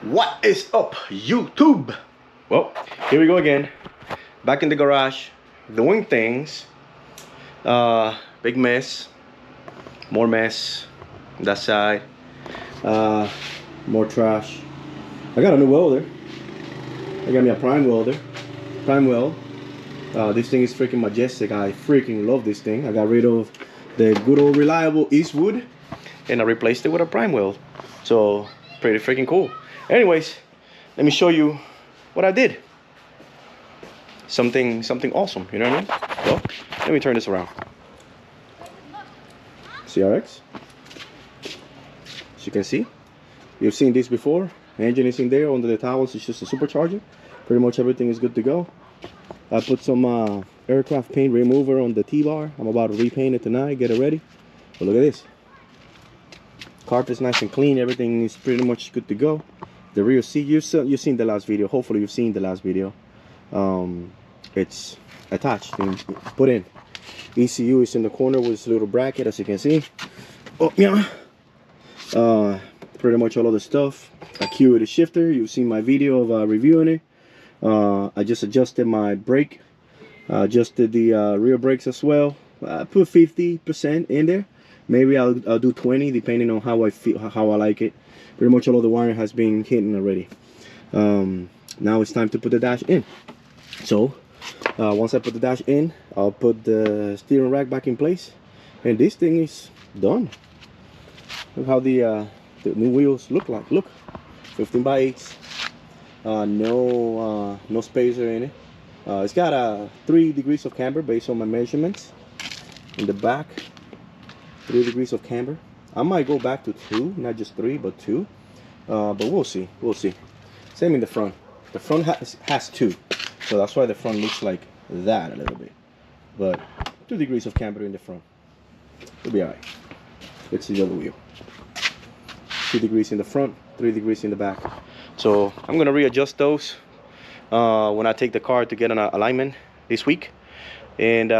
What is up, YouTube? Well, here we go again, back in the garage doing things. Big mess, more mess on that side, more trash. I got a new welder. I got me a prime weld. This thing is freaking majestic. I freaking love this thing. I got rid of the good old reliable Eastwood and I replaced it with a prime weld. So pretty freaking cool. Anyways, let me show you what I did. Something awesome, you know what I mean? Well, let me turn this around. CRX. As you can see, you've seen this before. The engine is in there under the towels. It's just a supercharger. Pretty much everything is good to go. I put some aircraft paint remover on the T-bar. I'm about to repaint it tonight, get it ready. But look at this. Carpet's nice and clean. Everything is pretty much good to go. The rear seat, you've seen the last video. Hopefully you've seen the last video. It's attached and put in. ECU is in the corner with this little bracket, as you can see. Oh yeah. Pretty much all of the stuff. Acuity shifter. You've seen my video of reviewing it. I just adjusted my brake. Adjusted the rear brakes as well. I put 50% in there. Maybe I'll do 20 depending on how I feel, how I like it. Pretty much all of the wiring has been hidden already. Now it's time to put the dash in. So once I put the dash in, I'll put the steering rack back in place, and this thing is done. Look how the new wheels look like. Look, 15x8s. No spacer in it. It's got 3 degrees of camber based on my measurements. In the back, 3 degrees of camber. I might go back to 2, not just 3, but 2. But we'll see. Same in the front. The front has 2, so that's why the front looks like that a little bit. But 2 degrees of camber in the front. It'll be alright. Let's see the other wheel. 2 degrees in the front, 3 degrees in the back. So I'm gonna readjust those when I take the car to get an alignment this week. And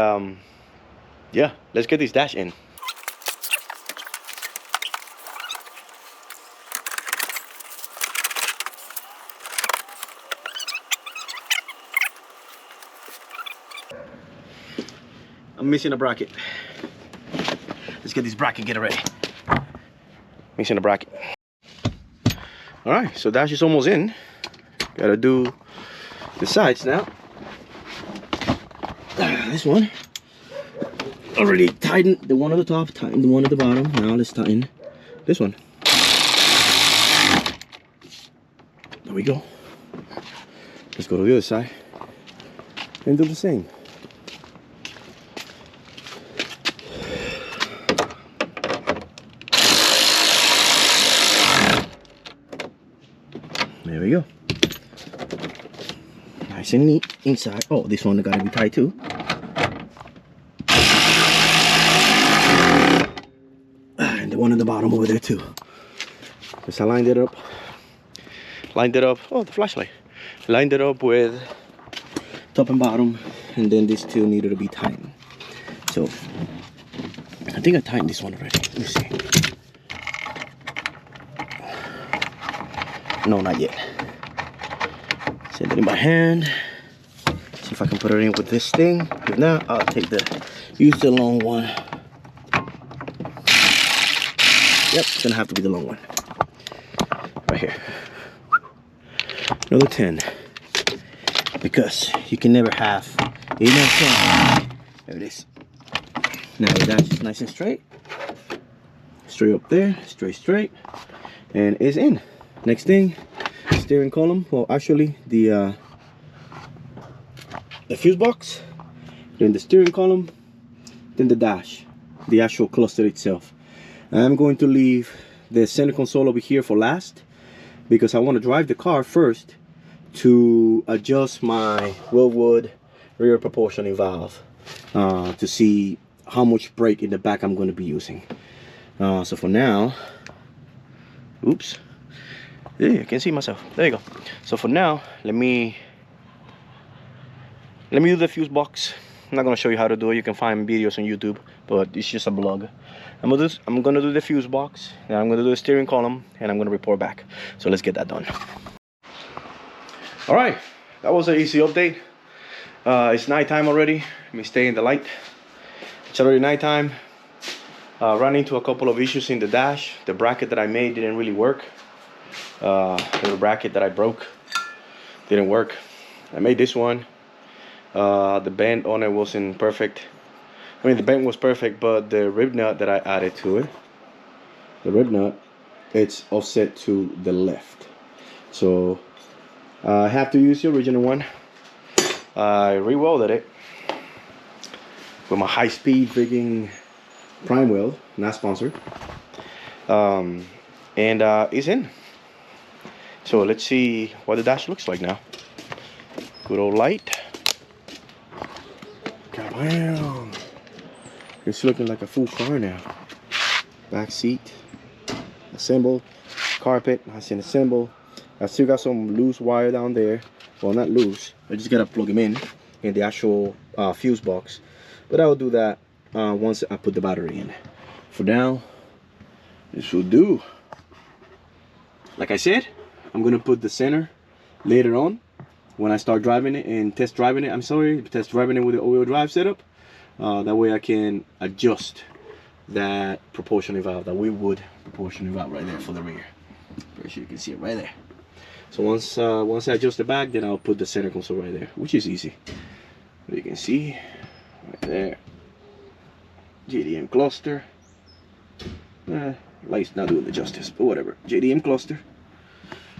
yeah, let's get this dash in. I'm missing a bracket. Let's get this bracket, get it ready. Missing a bracket. All right, so dash is almost in. Gotta do the sides now. This one already tightened the one at the top, tightened the one at the bottom. Now let's tighten this one. There we go. Let's go to the other side and do the same. There we go. Nice and neat inside. Oh, this one gotta be tight too. And the one at the bottom over there too. Because I lined it up. Oh, the flashlight. Lined it up with top and bottom, and then these two needed to be tightened. So I think I tightened this one already. Let me see. No, not yet. Set it in my hand. See if I can put it in with this thing. If not, I'll use the long one. Yep, it's gonna have to be the long one. Right here. Another 10. Because you can never have enough time. There it is. Now that's just nice and straight. Straight up there, straight. And it's in. Next thing, steering column. Well, actually, the fuse box, then the steering column, then the dash, the actual cluster itself. I'm going to leave the center console over here for last because I want to drive the car first to adjust my Willwood rear proportioning valve to see how much brake in the back I'm going to be using. So for now, oops. Yeah, I can see myself. There you go. So for now, let me do the fuse box. I'm not gonna show you how to do it. You can find videos on YouTube but it's just a blog. I'm gonna do the fuse box, and I'm gonna do the steering column, and I'm gonna report back. So let's get that done. All right, that was an easy update. It's nighttime already. Let me stay in the light. It's already nighttime. Ran into a couple of issues in the dash. The bracket that I made didn't really work. The bracket that I broke didn't work. I made this one. The bend on it wasn't perfect. I mean, the bend was perfect, but the rib nut that I added to it, the rib nut, it's offset to the left. So I have to use the original one. I re-welded it with my high-speed freaking prime weld, not sponsored. And it's in. So let's see what the dash looks like now. Good old light. Kabam! It's looking like a full car now. Back seat assembled, carpet has been assembled. I still got some loose wire down there. Well, not loose. I just gotta plug them in the actual fuse box. But I will do that once I put the battery in. For now, this will do. Like I said, I'm gonna put the center later on when I start driving it and test driving it. I'm sorry, test driving it with the all-wheel drive setup. That way I can adjust that proportioning valve, that Weewood proportioning valve right there for the rear. Pretty sure you can see it right there. So once I adjust the back, then I'll put the center console right there, which is easy. You can see right there. JDM cluster. Light's not doing the justice, but whatever. JDM cluster.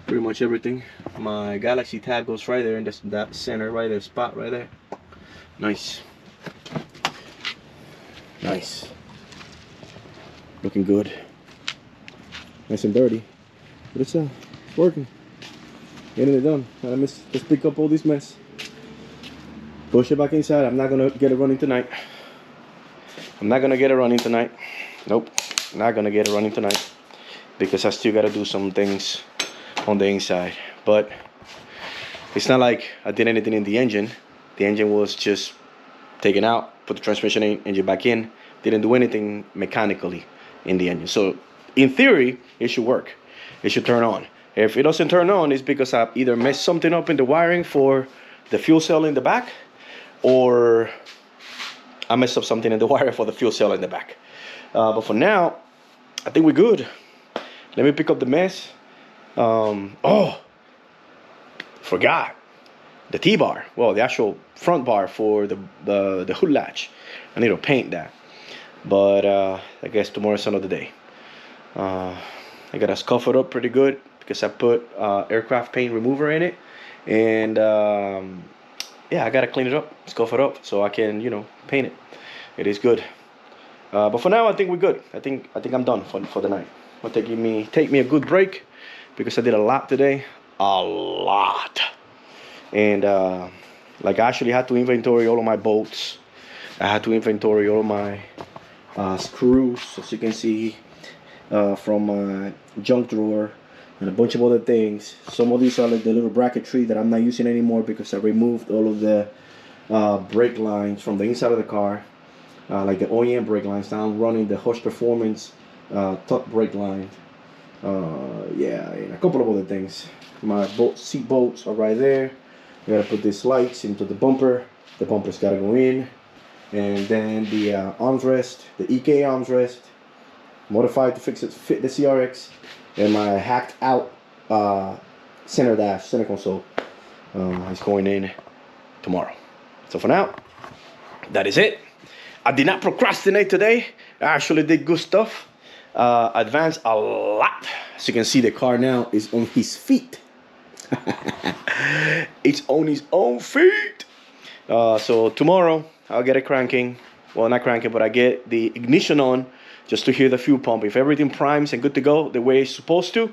Pretty much everything. My Galaxy tag goes right there in that center right there, spot right there. Nice. Nice. Looking good. Nice and dirty. But it's working. Getting it done. Let's pick up all this mess. Push it back inside. I'm not gonna get it running tonight. I'm not gonna get it running tonight. Nope. Not gonna get it running tonight. Because I still gotta do some things on the inside. But it's not like I did anything in the engine. The engine was just taken out, put the transmission engine back in. Didn't do anything mechanically in the engine. So in theory, it should work. It should turn on. If it doesn't turn on, it's because I've either messed something up in the wiring for the fuel cell in the back, or I messed up something in the wire for the fuel cell in the back. But for now, I think we're good. Let me pick up the mess. Oh, forgot the T-bar. Well, the actual front bar for the hood latch. I need to paint that. But I guess tomorrow's another day. I gotta scuff it up pretty good because I put aircraft paint remover in it, and yeah, I gotta clean it up, scuff it up, so I can, you know, paint it. It is good. But for now, I think we're good. I think I'm done for the night. I'll take me a good break because I did a lot today, a lot, and like I actually had to inventory all of my bolts. I had to inventory all of my screws, as you can see, from my junk drawer, and a bunch of other things. Some of these are like the little bracketry that I'm not using anymore because I removed all of the brake lines from the inside of the car, like the OEM brake lines. Now I'm running the Hush Performance tuck brake line. Yeah, and a couple of other things. My seat bolts are right there. I gotta put these lights into the bumper. The bumper's gotta go in. And then the armrest, the EK armrest, modified to fit the CRX, and my hacked out center console is going in tomorrow. So for now, that is it. I did not procrastinate today. I actually did good stuff. Advanced a lot. As you can see, the car now is on his feet. It's on his own feet. So tomorrow I'll get it cranking. Well, not cranking, but I get the ignition on just to hear the fuel pump. If everything primes and good to go the way it's supposed to,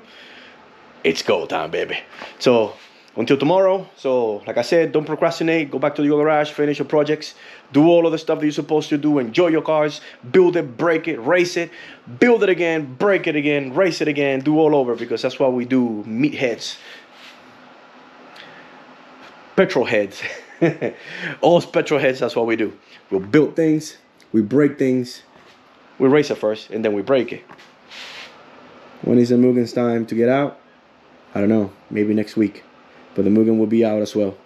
it's go time, baby. So until tomorrow. So like I said, don't procrastinate. Go back to your garage, finish your projects, do all of the stuff that you're supposed to do. Enjoy your cars, build it, break it, race it, build it again, break it again, race it again, do all over, because that's what we do, meatheads, petrol heads. All petrol heads, that's what we do. We'll build things, we break things. We race it first, and then we break it. When is the Mugen's time to get out? I don't know. Maybe next week. But the Mugen will be out as well.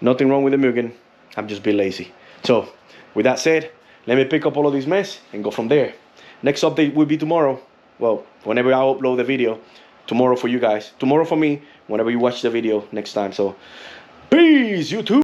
Nothing wrong with the Mugen. I'm just being lazy. So, with that said, let me pick up all of this mess and go from there. Next update will be tomorrow. Well, whenever I upload the video. Tomorrow for you guys. Tomorrow for me. Whenever you watch the video next time. So, peace, YouTube.